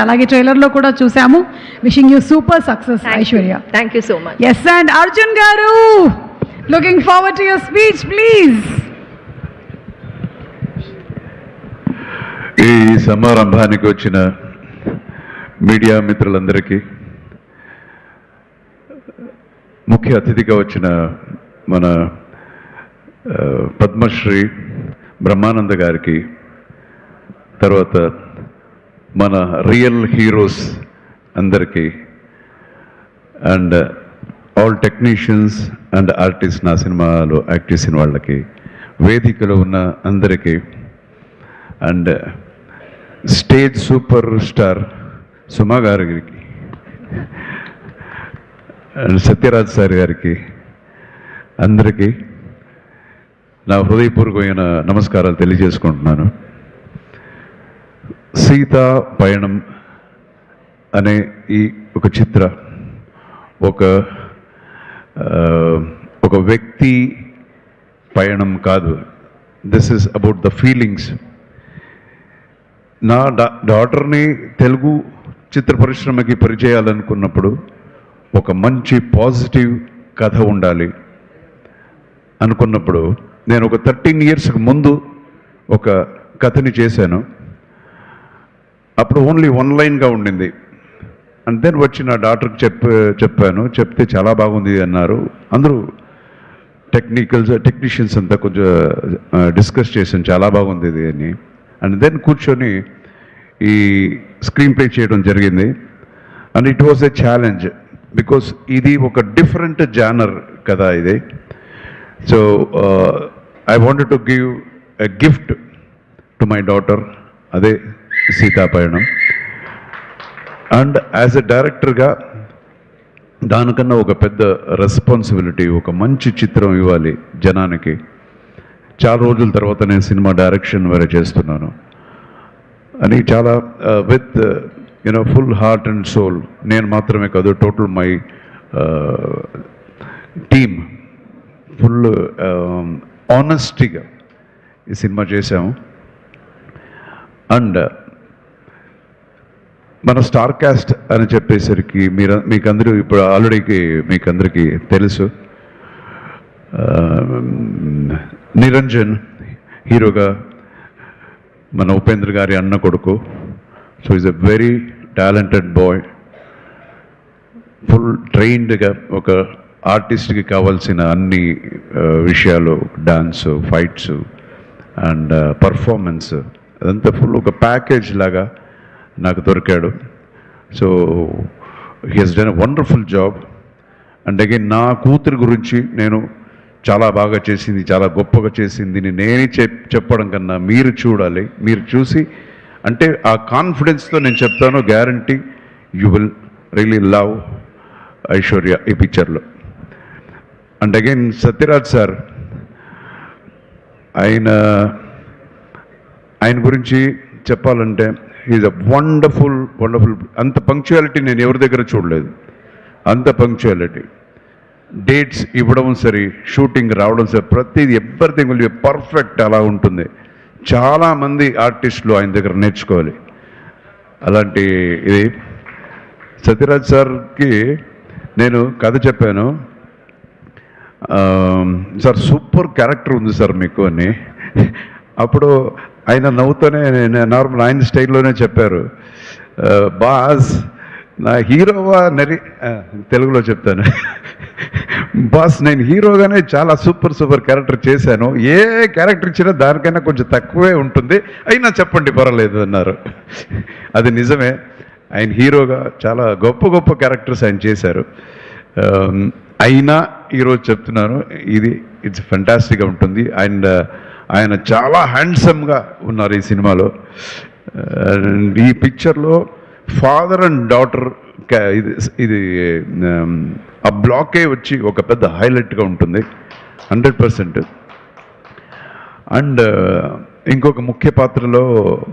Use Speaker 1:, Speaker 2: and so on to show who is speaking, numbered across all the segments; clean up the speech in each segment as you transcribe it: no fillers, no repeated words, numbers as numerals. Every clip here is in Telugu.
Speaker 1: అలాగే ట్రైలర్లో కూడా చూసాము. Wishing you super success Aishwarya.
Speaker 2: Thank you so much.
Speaker 1: Yes, and Arjun garu, looking forward to your speech please.
Speaker 3: ఈ సమారంభానికి వచ్చిన మీడియా మిత్రులందరికీ, ముఖ్య అతిథిగా వచ్చిన మన పద్మశ్రీ బ్రహ్మానంద గారికి, తర్వాత మన రియల్ హీరోస్ అందరికీ, and all technicians and artist, నా సినిమాలో యాక్ట్ చేసిన వాళ్ళకి, వేదికలో ఉన్న అందరికీ, అండ్ స్టేజ్ సూపర్ స్టార్ సుమా గారికి అండ్ సత్యరాజ్ సార్ గారికి, అందరికీ నా హృదయపూర్వకమైన నమస్కారాలు తెలియజేసుకుంటున్నాను. సీతా పయణం అనే ఈ ఒక చిత్ర ఒక వ్యక్తి పయణం కాదు. This is about the feelings. నా డాటర్ని తెలుగు చిత్ర పరిశ్రమకి పరిచయాలనుకున్నప్పుడు ఒక మంచి పాజిటివ్ కథ ఉండాలి అనుకున్నప్పుడు నేను ఒక 13 yearsకి ముందు ఒక కథని చేశాను. అప్పుడు ఓన్లీ 1 lineగా ఉండింది. అండ్ దెన్ వచ్చి నా డాక్టర్కి చెప్పాను. చెప్తే చాలా బాగుంది అన్నారు. అందరూ టెక్నీషియన్స్ అంతా కొంచెం డిస్కస్ చేశాను, చాలా బాగుంది ఇది అని. అండ్ దెన్ కూర్చొని ఈ స్క్రీన్ ప్లే చేయడం జరిగింది. And it was a challenge because ఇది ఒక డిఫరెంట్ జానర్ కదా ఇది. So I wanted to give a gift to my daughter, అదే సీతాపయణం. అండ్ యాజ్ ఎ డైరెక్టర్గా దానికన్నా ఒక పెద్ద రెస్పాన్సిబిలిటీ, ఒక మంచి చిత్రం ఇవ్వాలి జనానికి. చాలా రోజుల తర్వాత నేను సినిమా డైరెక్షన్ వేరే చేస్తున్నాను అని చాలా with full heart and soul, నేను మాత్రమే కాదు, టోటల్ మై టీమ్ ఫుల్ ఆనెస్టీగా ఈ సినిమా చేశాము. అండ్ మన స్టార్ కాస్ట్ అని చెప్పేసరికి మీకందరూ ఇప్పుడు ఆల్రెడీ మీకందరికీ తెలుసు. నిరంజన్ హీరోగా, మన ఉపేంద్ర గారి అన్న కొడుకు. So is a very talented boy, full ట్రైన్డ్గా ఒక ఆర్టిస్ట్కి కావాల్సిన అన్ని విషయాలు, డాన్స్, ఫైట్స్ అండ్ పర్ఫార్మెన్స్, అదంతా ఫుల్ ఒక ప్యాకేజ్ లాగా నాకు దొరికాడు. So he has done a wonderful job. And again నా కూతురు గురించి నేను చాలా బాగా చేసింది, చాలా గొప్పగా చేసింది నేనే చెప్పడం కన్నా మీరు చూడాలి. మీరు చూసి అంటే ఆ కాన్ఫిడెన్స్తో నేను చెప్తాను, guarantee you will really love Aishwarya ఈ పిక్చర్లో. అండ్ అగైన్ సత్యరాజ్ సార్, ఆయన గురించి చెప్పాలంటే ఈజ్ అ వండర్ఫుల్. అంత పంక్చువాలిటీ నేను ఎవరి దగ్గర చూడలేదు. అంత పంక్చువాలిటీ, డేట్స్ ఇవ్వడం సరే, షూటింగ్ రావడం సరే, ప్రతిదీ ఎవ్రీథింగ్ విల్ బి పర్ఫెక్ట్. అలా ఉంటుంది. చాలామంది ఆర్టిస్టులు ఆయన దగ్గర నేర్చుకోవాలి. అలాంటి ఇది సత్యరాజ్ సార్కి నేను కథ చెప్పాను. సార్ సూపర్ క్యారెక్టర్ ఉంది సార్ మీకు అని. అప్పుడు ఆయన నవ్వుతూనే నార్మల్ ఆయన స్టైల్లోనే చెప్పారు, బాస్ నా హీరోవా తెలుగులో చెప్తాను, బాస్ నేను హీరోగానే చాలా సూపర్ క్యారెక్టర్ చేశాను, ఏ క్యారెక్టర్ ఇచ్చినా దానికైనా కొంచెం తక్కువే ఉంటుంది, అయినా చెప్పండి పర్వాలేదు అన్నారు. అది నిజమే. ఆయన హీరోగా చాలా గొప్ప క్యారెక్టర్స్ ఆయన చేశారు. అయినా ఈరోజు చెప్తున్నాను, ఇట్స్ ఫెంటాస్టిక్గా ఉంటుంది. అండ్ ఆయన చాలా హ్యాండ్సమ్గా ఉన్నారు ఈ సినిమాలో. ఈ పిక్చర్లో ఫాదర్ అండ్ డాటర్ ఇది ఆ బ్లాకే వచ్చి ఒక పెద్ద హైలైట్గా ఉంటుంది 100%. అండ్ ఇంకొక ముఖ్య పాత్రలో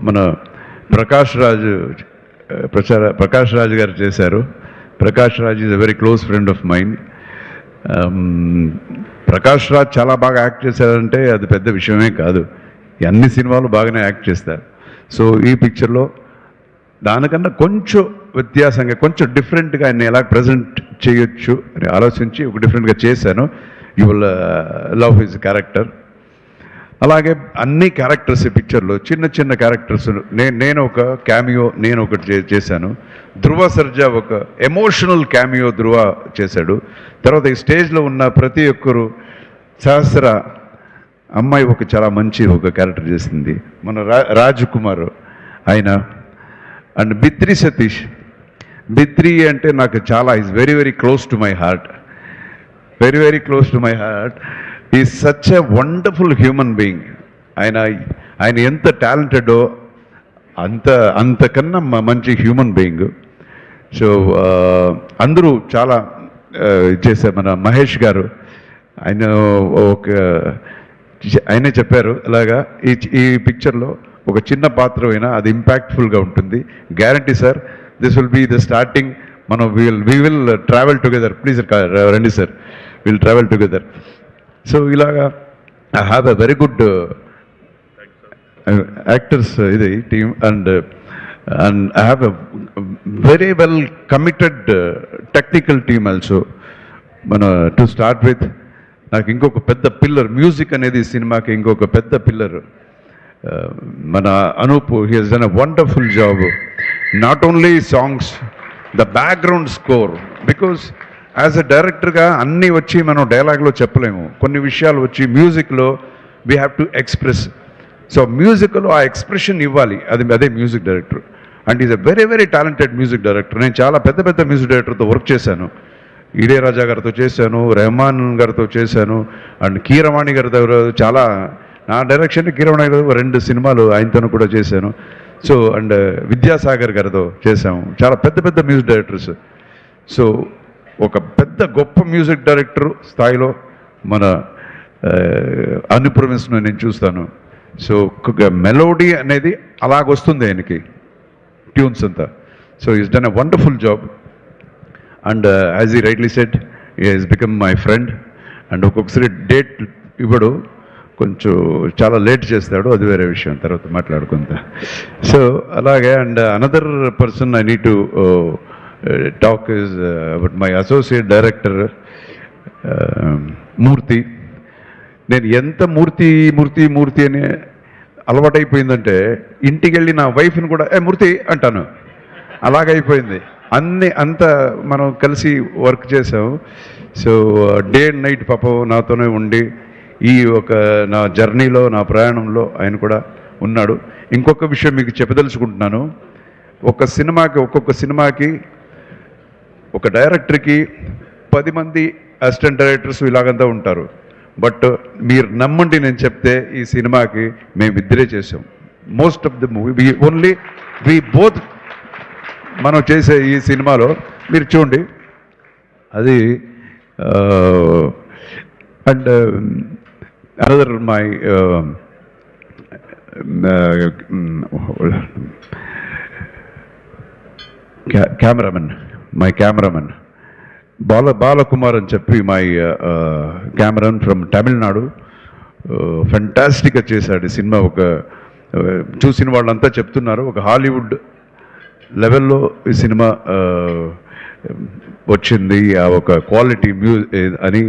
Speaker 3: మన ప్రకాష్ రాజ్ గారు చేశారు. Prakash Raj is a very close friend of mind. Prakash Raj చాలా బాగా యాక్ట్ చేశారంటే అది పెద్ద విషయమే కాదు. అన్ని సినిమాలు బాగానే యాక్ట్ చేస్తారు. సో ఈ పిక్చర్లో దానికన్నా కొంచెం వ్యత్యాసంగా కొంచెం డిఫరెంట్గా ఆయన ఎలా ప్రజెంట్ చేయొచ్చు అని ఆలోచించి ఒక డిఫరెంట్గా చేశాను. You will love his character. అలాగే అన్ని క్యారెక్టర్స్ ఈ పిక్చర్లో చిన్న చిన్న క్యారెక్టర్స్ నేను ఒక క్యామియో నేను ఒకటి చేశాను. ధ్రువ సర్జా ఒక ఎమోషనల్ క్యామియో ధ్రువ చేశాడు. తర్వాత ఈ స్టేజ్లో ఉన్న ప్రతి ఒక్కరు సహస్ర అమ్మాయి ఒక చాలా మంచి ఒక క్యారెక్టర్ చేసింది. మన రాజ్ కుమార్ ఆయన అండ్ బిత్రి సతీష్. బిత్రి అంటే నాకు చాలా is very very close to my heart, very very close to my heart. Is such a wonderful human being. ఆయన ఎంత టాలెంటెడో అంతకన్నా మంచి హ్యూమన్ బీయింగ్. సో అందరూ చాలా చేశారు. మన మహేష్ గారు ఆయనే చెప్పారు ఇలాగా ఈ పిక్చర్లో ఒక చిన్న పాత్ర అయినా అది ఇంపాక్ట్ఫుల్గా ఉంటుంది. Guarantee sir, this will be the starting. మనం we will travel together. Please రండి sir, will travel together. So ఇలాగా I have a very good actors ఇది team and I have a very well committed technical team also. మన టు స్టార్ట్ విత్ నాకు ఇంకొక పెద్ద పిల్లర్, మ్యూజిక్ అనేది సినిమాకి ఇంకొక పెద్ద పిల్లర్ మన Anoop. He has done a wonderful job. Not only songs, the background score. Because as a డైరెక్టర్గా అన్నీ వచ్చి మనం డైలాగ్లో చెప్పలేము. కొన్ని విషయాలు వచ్చి మ్యూజిక్లో we have to express. So మ్యూజిక్లో ఆ ఎక్స్ప్రెషన్ ఇవ్వాలి, అదే music director. And is a very very talented music director. నేను చాలా పెద్ద పెద్ద మ్యూజిక్ డైరెక్టర్తో వర్క్ చేశాను. ఇళయరాజా గారితో చేశాను, రెహమాన్ గారితో చేశాను, అండ్ కీరవాణి గారితో చాలా నా డైరెక్షన్ కీరవాణి గారు 2 సినిమాలు ఆయనతో కూడా చేశాను. సో అండ్ విద్యాసాగర్ గారితో చేశాము. చాలా పెద్ద పెద్ద మ్యూజిక్ డైరెక్టర్స్. సో ఒక పెద్ద గొప్ప మ్యూజిక్ డైరెక్టర్ స్థాయిలో మన అనుప్రమిస్ను నేను చూస్తాను. సో మెలోడీ అనేది అలాగొస్తుంది ఆయనకి, ట్యూన్స్ అంతా. So is done a wonderful job. And as he rightly said, he has become my friend. And ఒక్కొక్కసారి డేట్ ఇవ్వడు, కొంచెం చాలా లేట్ చేస్తాడు, అది వేరే విషయం, తర్వాత మాట్లాడుకుంటా. సో అలాగే and another person I need to talk is about my associate director Murthy. నేను ఎంత మూర్తి మూర్తి మూర్తి అని అలవాటైపోయిందంటే ఇంటికి వెళ్ళి నా వైఫ్ని కూడా మూర్తి అంటాను, అలాగైపోయింది. అంత మనం కలిసి వర్క్ చేసాము. సో డే అండ్ నైట్ పాపం నాతోనే ఉండి ఈ ఒక నా జర్నీలో, నా ప్రయాణంలో ఆయన కూడా ఉన్నాడు. ఇంకొక విషయం మీకు చెప్పదలుచుకుంటున్నాను. ఒక్కొక్క సినిమాకి ఒక డైరెక్టర్కి 10 మంది అసిస్టెంట్ డైరెక్టర్స్ ఇలాగంతా ఉంటారు. బట్ మీరు నమ్మండి, నేను చెప్తే ఈ సినిమాకి మేమిద్దరే చేసాం. Most of the movie only we both మనం చేసే ఈ సినిమాలో మీరు చూడండి అది. And another my cameraman Balakumar అని చెప్పి మై కెమెరామెన్ ఫ్రమ్ తమిళనాడు. ఫెంటాస్టిక్గా చేశాడు ఈ సినిమా. ఒక చూసిన వాళ్ళంతా చెప్తున్నారు ఒక హాలీవుడ్ లెవెల్లో ఈ సినిమా వచ్చింది, ఆ ఒక క్వాలిటీ అని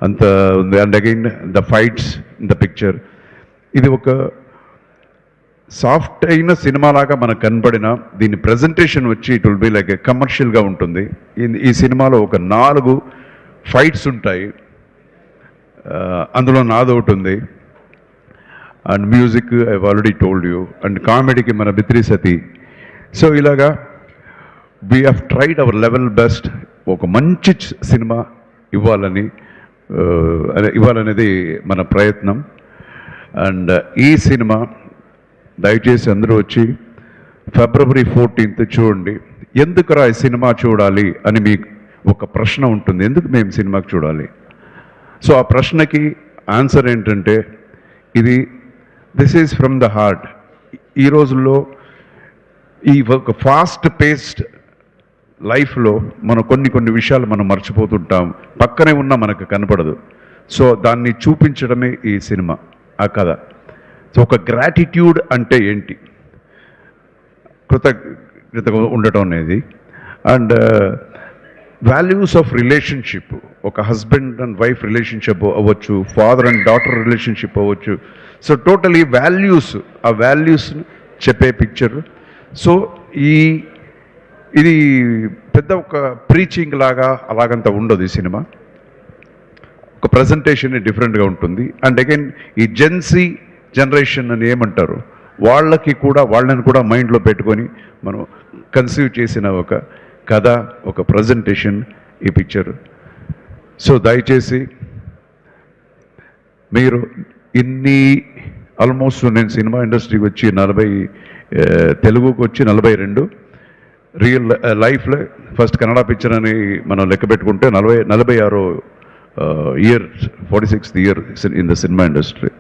Speaker 3: అంత ఉంది. And again the fights in the picture, ఇది ఒక సాఫ్ట్ అయిన సినిమాలాగా మనకు కనబడిన దీని ప్రజెంటేషన్ వచ్చి ఇట్ విల్ బి లైక్ కమర్షియల్గా ఉంటుంది. ఈ సినిమాలో ఒక 4 ఫైట్స్ ఉంటాయి, అందులో నాదొకటి ఉంది. And music I already told you. And కామెడీకి మన బిత్రి సతీ. సో ఇలాగా we have tried our level best ఒక మంచి సినిమా ఇవ్వాలనేది మన ప్రయత్నం. అండ్ ఈ సినిమా దయచేసి అందరూ వచ్చి February 14th చూడండి. ఎందుకురా ఈ సినిమా చూడాలి అని మీకు ఒక ప్రశ్న ఉంటుంది, ఎందుకు మేము సినిమాకి చూడాలి? సో ఆ ప్రశ్నకి ఆన్సర్ ఏంటంటే this is from the heart. ఈ రోజుల్లో ఈ ఒక ఫాస్ట్ పేస్డ్ లైఫ్లో మనం కొన్ని విషయాలు మనం మర్చిపోతుంటాం, పక్కనే ఉన్నా మనకు కనపడదు. సో దాన్ని చూపించడమే ఈ సినిమా, ఆ కథ. సో ఒక గ్రాటిట్యూడ్ అంటే ఏంటి, ఉండటం అనేది. అండ్ వాల్యూస్ ఆఫ్ రిలేషన్షిప్, ఒక హస్బెండ్ అండ్ వైఫ్ రిలేషన్షిప్ అవ్వచ్చు, ఫాదర్ అండ్ డాటర్ రిలేషన్షిప్ అవ్వచ్చు. సో టోటలీ వాల్యూస్, ఆ వాల్యూస్ చెప్పే పిక్చర్. సో ఇది పెద్ద ఒక ప్రీచింగ్ లాగా అలాగంతా ఉండదు ఈ సినిమా. ఒక ప్రజెంటేషన్ డిఫరెంట్గా ఉంటుంది. అండ్ అగైన్ ఈ జెన్సీ జనరేషన్ అని ఏమంటారు, వాళ్ళని కూడా మైండ్లో పెట్టుకొని మనం కన్సీవ్ చేసిన ఒక కథ, ఒక ప్రజెంటేషన్ ఈ పిక్చర్. సో దయచేసి మీరు ఆల్మోస్ట్ నేను సినిమా ఇండస్ట్రీకి వచ్చి తెలుగుకి వచ్చి 42, రియల్ లైఫ్లో ఫస్ట్ కన్నడ పిక్చర్ అని మనం లెక్క పెట్టుకుంటే 46 year, 46th year in the cinema industry.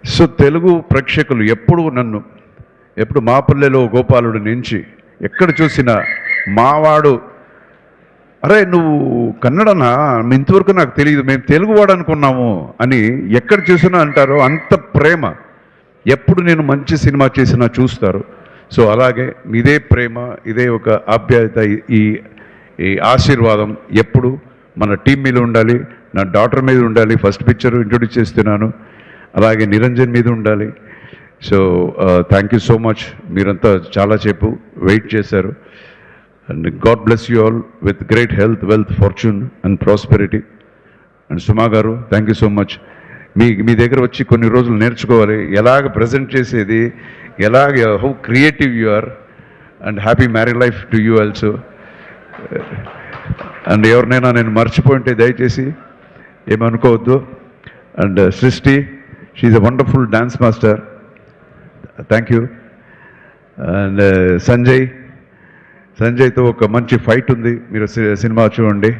Speaker 3: So Telugu ప్రేక్షకులు ఎప్పుడు మా పల్లెలో గోపాలుడి నుంచి ఎక్కడ చూసినా మావాడు, అరే నువ్వు కన్నడనా, ఇంతవరకు నాకు తెలియదు, మేము తెలుగువాడు అనుకున్నాము అని ఎక్కడ చూసినా అంటారు. అంత ప్రేమ. ఎప్పుడు నేను మంచి సినిమా చేసినా చూస్తారు. సో అలాగే ఇదే ప్రేమ, ఇదే ఒక ఆప్యాయత, ఈ ఆశీర్వాదం ఎప్పుడు మన టీం మీద ఉండాలి, నా డాటర్ మీద ఉండాలి. ఫస్ట్ పిక్చర్ ఇంట్రొడ్యూస్ చేస్తున్నాను, అలాగే నిరంజన్ మీద ఉండాలి. So thank you so much. మీరంతా చాలా సేపు వెయిట్ చేశారు. And God bless you all with great health, wealth, fortune and prosperity. And Suma garu thank you so much. మీ దగ్గర వచ్చి కొన్ని రోజులు నేర్చుకోవాలి ఎలాగ ప్రజెంట్ చేసేది, ఎలాగ how creative you are. And happy married life to you also. And ఎవరినైనా నేను మర్చిపోయింటే దయచేసి ఏమనుకోవద్దు. And Srishti, she's a wonderful dance master, thank you. And సంజయ్తో ఒక మంచి ఫైట్ ఉంది, మీరు సినిమా చూడండి.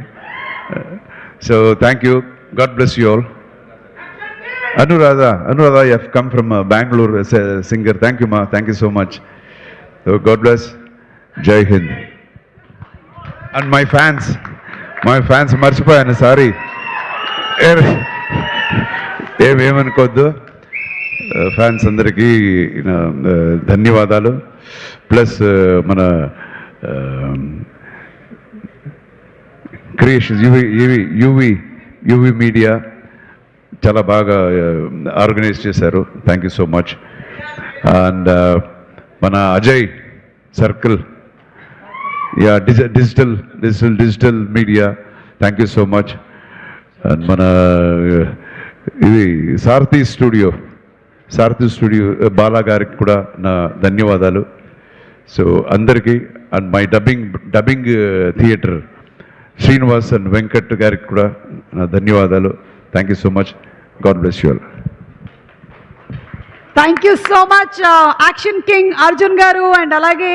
Speaker 3: So thank you, God bless you all. Anuradha, you have come from Bangalore as a singer. Thank you, ma. Thank you so much. So God bless. Jai Hind. And my fans, marchipayanu, sorry. ఏమనుకోవద్దు. ఫ్యాన్స్ అందరికీ ధన్యవాదాలు. ప్లస్ మన క్రియేషన్స్, యూవి మీడియా చాలా బాగా ఆర్గనైజ్ చేశారు. Thank you so much. And మన Ajay circle, yeah digital media, thank you so much. And మన ఇది సారథి స్టూడియో బాలా గారికి కూడా నా ధన్యవాదాలు. సో అందరికీ. And my dubbing theatre Srinivas and Venkat గారికి కూడా నా ధన్యవాదాలు. Thank you so much. God bless you all.
Speaker 1: Thank you so much action king Arjun గారు. అండ్ అలాగే